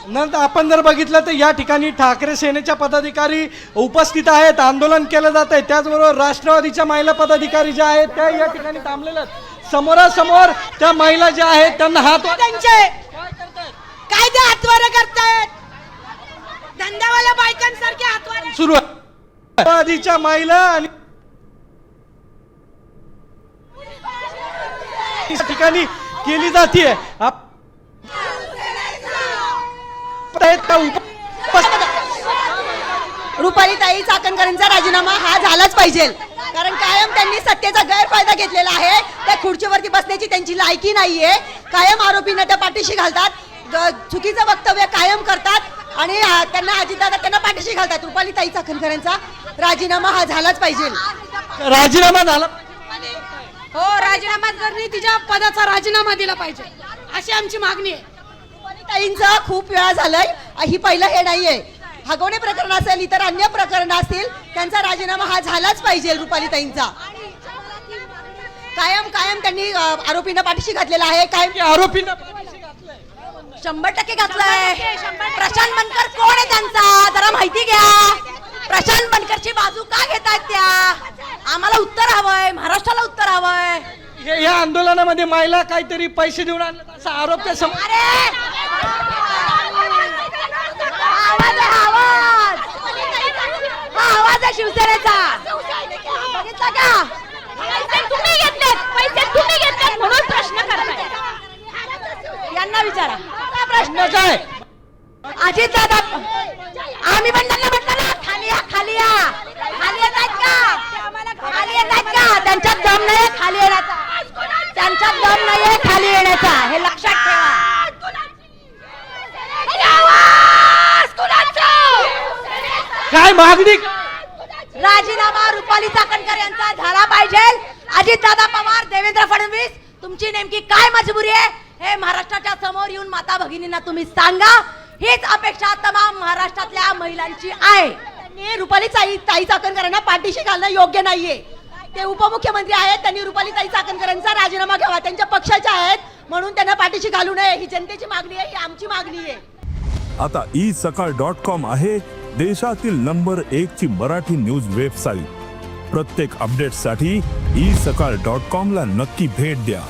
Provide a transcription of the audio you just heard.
नंतर आपण जर बघितलं तर या ठिकाणी ठाकरे सेनेच्या पदाधिकारी उपस्थित आहेत, आंदोलन केलं जात आहे। त्याचबरोबर राष्ट्रवादीच्या महिला पदाधिकारी ज्या आहेत त्या या ठिकाणी थांबलेल्या आहेत। समोरासमोर त्या महिला ज्या आहेत त्यांना हात काय ते हातवारे करतायत, धंद्यावाल्या बायकांसारखे हातवारे सुरू आहे। राष्ट्रवादीच्या महिला आणि या ठिकाणी केली जाते। रुपालीताई चाकणकरांचा राजीनामा हा झालाच पाहिजे, कारण कायम त्यांनी सत्तेचा गैरफायदा घेतलेला आहे। त्या खुर्चीवरती बसण्याची त्यांची लायकी नाहीये। कायम आरोपींना त्या पाठीशी घालतात, चुकीचं वक्तव्य कायम करतात आणि त्यांना अजितदादा त्यांना पाठीशी घालतात। रुपालीताई चाकणकरांचा राजीनामा हा झालाच पाहिजे। राजीनामा झाला हो, राजीनामा करणे, तिच्या पदाचा राजीनामा दिला पाहिजे अशी आमची मागणी आहे। रुपालीताईंचा खूप वेळा झालाय, ही पहिलं हे नाहीये। हगवणे प्रकरण असेल, इतर अन्य प्रकरण असतील, त्यांचा राजीनामा हा झालाच पाहिजे। रुपालीताईंचा कायम त्यांनी आरोपींना पाठीशी घातलेला आहे। कायम आरोपींना 100% घातलाय। प्रशांत बनकर कोण आहे त्यांचा जरा माहिती घ्या। प्रशांत बनकरची बाजू का घेतात त्या? आम्हाला उत्तर हवंय, महाराष्ट्राला उत्तर हवंय। या आंदोलनामध्ये महिला काहीतरी पैसे देऊन आणले असा आरोप त्या आवाज आहे शिवसेनेचा, बघितला का? तुम्ही घेतलेत पैसे, तुम्ही घेतलेत म्हणून प्रश्न करताय। यांना विचारा प्रश्न काय? अजित दादा, आम्ही पण त्यांना म्हटलं ना, खाली या, खाली या, खाली येत आहेत का? खाली येत आहेत का? त्यांच्यात दम नाही खाली येण्याचा, त्यांच्यात दम नाहीये खाली येण्याचा, हे लक्षात ठेवा। काय मागणी? राजीनामा रुपाली चाकणकर यांचा झाला पाहिजे। अजितदादा पवार, देवेंद्र फडणवीस, तुमची नेमकी काय मजबुरी आहे हे महाराष्ट्राच्या समोर येऊन माता भगिनींना तुम्ही सांगा। हीच अपेक्षा तमाम महाराष्ट्रातल्या महिलांची आहे। त्यांनी रुपालीताई चाकणकरांना पाठीशी घालणं योग्य नाहीये। ते उपमुख्यमंत्री आहेत, त्यांनी रुपालीताई चाकणकरांचा राजीनामा घ्यावा, त्यांच्या पक्षाच्या आहेत म्हणून त्यांना पाठीशी घालू नये। ही जनतेची मागणी आहे, ही आमची मागणी आहे। आता isakal.com आहे देशातील नंबर 1 ची मराठी न्यूज वेबसाईट। प्रत्येक अपडेटसाठी isakal.com ला नक्की भेट द्या।